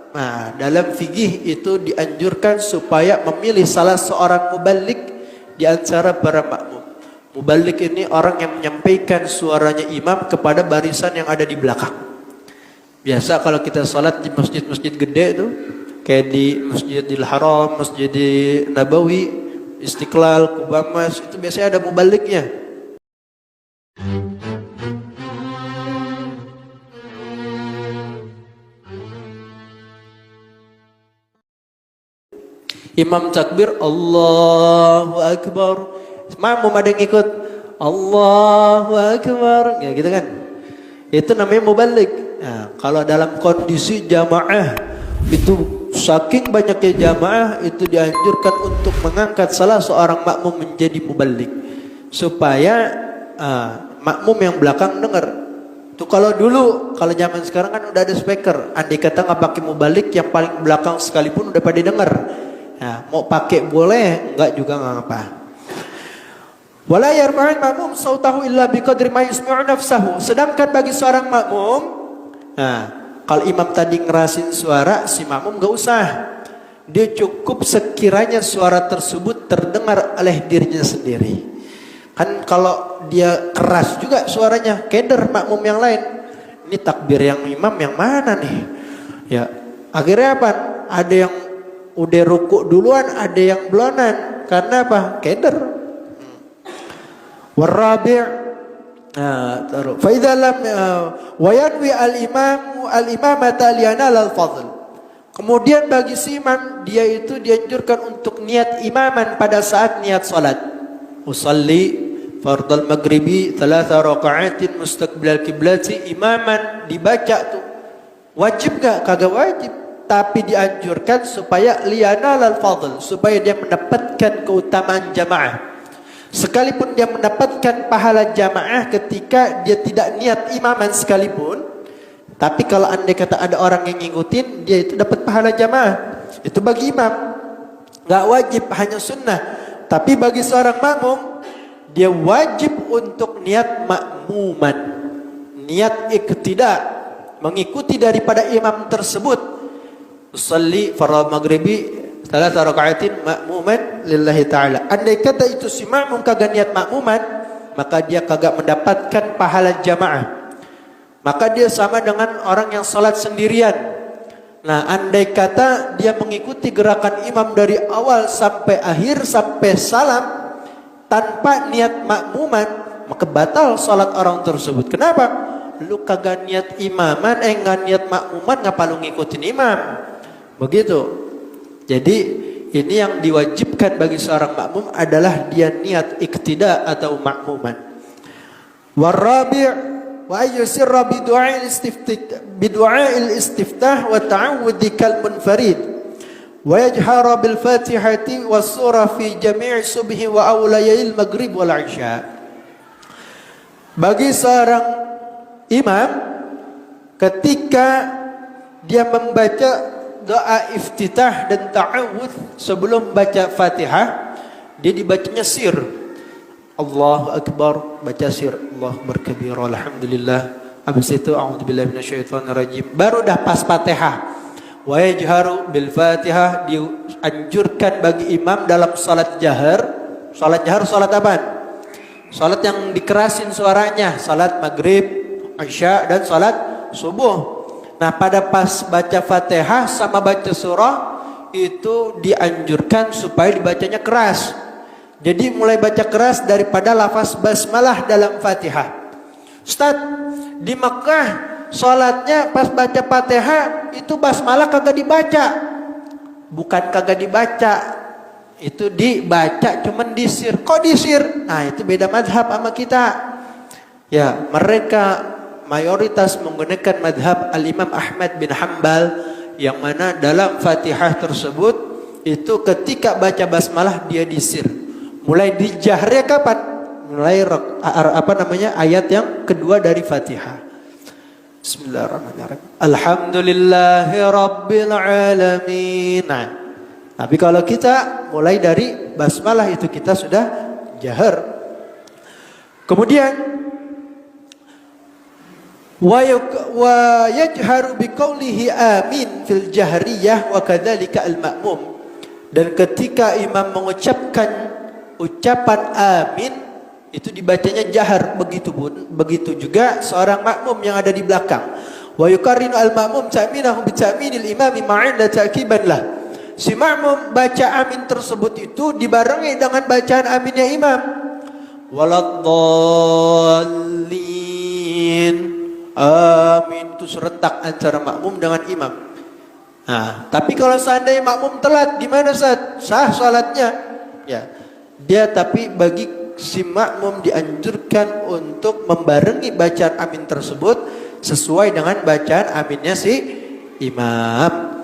Nah, dalam fikih itu dianjurkan supaya memilih salah seorang muballigh di antara para makmum. Muballigh ini orang yang menyampaikan suaranya imam kepada barisan yang ada di belakang. Biasa kalau kita salat di masjid-masjid gede itu, kayak di Masjidil Haram, Masjidil Nabawi, Istiqlal, Kubamas, itu biasanya ada muballighnya. Imam takbir, Allahu Akbar. Makmum ada yang ikut, Allahu Akbar. Ya gitu kan. Itu namanya muballigh. Nah, kalau dalam kondisi jamaah, itu saking banyaknya jamaah, itu dianjurkan untuk mengangkat salah seorang makmum menjadi muballigh. Supaya makmum yang belakang dengar. Tuh kalau dulu, kalau zaman sekarang kan udah ada speaker. Andai kata nggak pakai muballigh, yang paling belakang sekalipun udah pada dengar. Nah, mau pakai boleh, enggak juga enggak apa. Wala yarfa'ul makmum sautahu illa biqadri ma yusmi'u nafsahu. Sedangkan bagi seorang makmum, nah, kalau imam tadi ngerasin suara, si makmum enggak usah. Dia cukup sekiranya suara tersebut terdengar oleh dirinya sendiri. Kan kalau dia keras juga suaranya, keder makmum yang lain. Ini takbir yang imam yang mana nih? Ya, akhirnya apa? Ada yang udah ruku duluan, ada yang belonan. Karena apa? Keder. Warabi' fa idza lam wa yanwi al-imamata liyanal al-fadl. Kemudian bagi si imam, dia itu dianjurkan untuk niat imaman pada saat niat salat. Usalli fardal maghribi 3 raka'atin mustaqbilal qiblati imaman, dibaca tuh. Wajib gak? Kagak wajib. Tapi dianjurkan supaya liyanal al-fadl, supaya dia mendapatkan keutamaan jamaah. Sekalipun dia mendapatkan pahala jamaah ketika dia tidak niat imaman sekalipun, tapi kalau andai kata ada orang yang ngikutin, dia itu dapat pahala jamaah. Itu bagi imam. Gak wajib, hanya sunnah. Tapi bagi seorang makmum, dia wajib untuk niat makmuman, niat iqtida, mengikuti daripada imam tersebut. Usalli fardhu maghribi 3 raka'atin ma'muman lillahi ta'ala. Andai kata itu si makmum kagak niat makmuman, maka dia kagak mendapatkan pahala jamaah. Maka dia sama dengan orang yang salat sendirian. Nah, andai kata dia mengikuti gerakan imam dari awal sampai akhir, sampai salam tanpa niat makmuman, maka batal salat orang tersebut. Kenapa? Lu kagak niat imaman, enggak niat makmuman, ngapa lu ngikutin imam? Begitu. Jadi ini yang diwajibkan bagi seorang makmum adalah dia niat iktida atau makmuman. Warabi' wa ayyusirra bidu'a'il istiftah wa ta'awudhi kal munfarid wa yajhara bil fatihati was surah fi jami' subhi wa awlayil maghrib wal isya. Bagi seorang imam, ketika dia membaca doa iftitah dan ta'awudz sebelum baca Fatihah, dia dibacanya sir. Allahu Akbar, baca sir. Allahu Akbar, alhamdulillah. Habis itu a'udzubillahi minasyaitonir rajim. Baru dah pas Fatihah. Wa yajharu bil Fatihah, dianjurkan bagi imam dalam salat jahar. Salat jahar salat apa? Salat yang dikerasin suaranya, salat maghrib, isya dan salat subuh. Nah, pada pas baca Fatihah sama baca surah itu dianjurkan supaya dibacanya keras. Jadi mulai baca keras daripada lafaz basmalah dalam Fatihah. Ustaz, di Mekah sholatnya pas baca Fatihah itu basmalah kagak dibaca. Bukan kagak dibaca, itu dibaca cuman disir. Kok disir? Nah, itu beda madhab sama kita. Ya, mereka mayoritas menggunakan madhab Al-Imam Ahmad bin Hanbal, yang mana dalam Fatihah tersebut itu ketika baca basmalah dia disir. Mulai dijahrnya kapan? Mulai ayat yang kedua dari Fatihah. Bismillahirrahmanirrahim. Alhamdulillahi rabbil alamin. Nah, tapi kalau kita mulai dari basmalah itu kita sudah jahar. Kemudian wa yajharu biqaulihi amin fil jahriyah wa kadzalika al ma'mum. Dan ketika imam mengucapkan ucapan amin itu dibacanya jahar, begitu juga seorang makmum yang ada di belakang. Wa yuqarrinu al ma'mum ta'minahu bi ta'minil imami ma'inda ta'kiban lah. Si makmum baca amin tersebut itu dibarengi dengan bacaan aminnya imam. Waladdallin, amin, itu serentak antara makmum dengan imam. Nah, tapi kalau seandainya makmum telat, gimana Ustaz? Sah salatnya? Ya, dia tapi bagi si makmum dianjurkan untuk membarengi bacaan amin tersebut sesuai dengan bacaan aminnya si imam.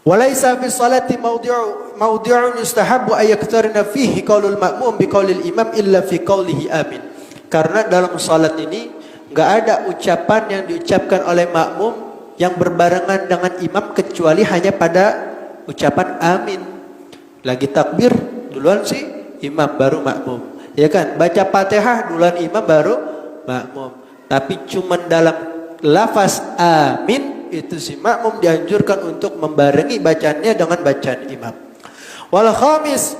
Walaysa fi salati mawdi'un yustahabbu ay yaktarina fihi qaulul ma'mum bi qaulil imam illa fi qaulihi amin. Karena dalam salat ini enggak ada ucapan yang diucapkan oleh makmum yang berbarengan dengan imam kecuali hanya pada ucapan amin. Lagi takbir duluan si imam baru makmum. Ya kan? Baca Fatihah duluan imam baru makmum. Tapi cuman dalam lafaz amin itu si makmum dianjurkan untuk membarengi bacaannya dengan bacaan imam. Wal khamis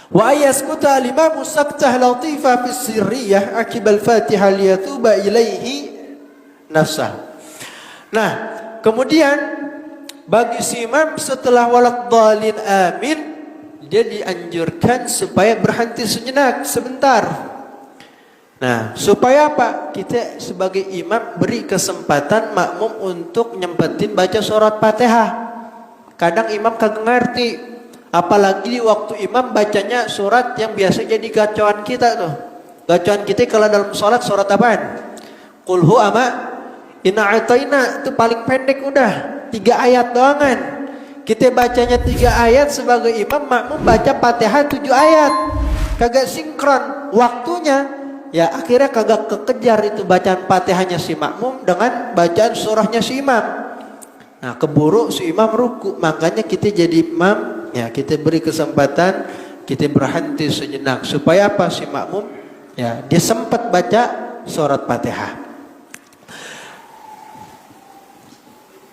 wa ayaskuta al-imam saktah latifah fi sirriyah akibal Fatihah liyatuba ilaihi nafsah. Nah, kemudian bagi si imam setelah waladhdallin amin, dia dianjurkan supaya berhenti sejenak sebentar. Nah, supaya apa? Kita sebagai imam beri kesempatan makmum untuk nyempetin baca surat Fatihah. Kadang imam kagak ngerti, apalagi di waktu imam bacanya surat yang biasa jadi gacauan kita tuh. Gacauan kita kalau dalam sholat surat apaan? Qul hu ama Inna ataina, itu paling pendek udah 3 ayat doangan. Kita bacanya 3 ayat sebagai imam, makmum baca Fatihah 7 ayat. Kagak sinkron waktunya. Ya akhirnya kagak kekejar itu bacaan Fatihahnya si makmum dengan bacaan surahnya si imam. Nah, keburu si imam ruku. Makanya kita jadi imam, ya kita beri kesempatan, kita berhenti sejenak supaya apa? Si makmum ya dia sempat baca surat Fatihah.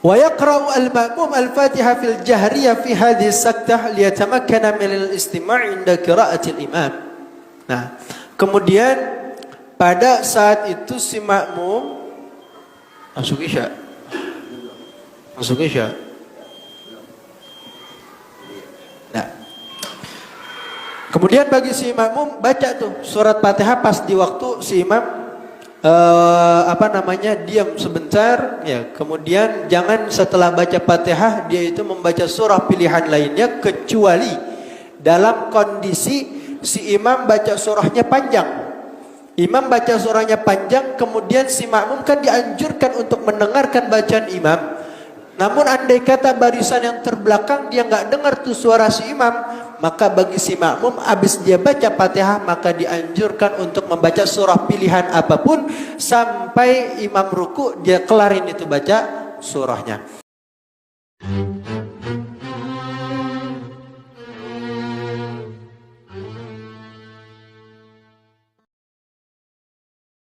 Wa yaqra'u al-ma'mum al-Fatihah fil jahriyah fi hadhihi as-saktah liyatamakkana min al-istima' 'inda qira'ati al-imam. Nah, kemudian pada saat itu si makmum masuk isya. Nah, kemudian bagi si makmum baca tuh surat Fatihah pas di waktu si imam diam sebentar ya, kemudian jangan setelah baca Fatihah dia itu membaca surah pilihan lainnya kecuali dalam kondisi si imam baca surahnya panjang. Imam baca surahnya panjang, kemudian si makmum kan dianjurkan untuk mendengarkan bacaan imam. Namun andai kata barisan yang terbelakang dia nggak dengar tuh suara si imam, maka bagi si makmum habis dia baca Fatihah maka dianjurkan untuk membaca surah pilihan apapun sampai imam ruku dia kelarin itu baca surahnya.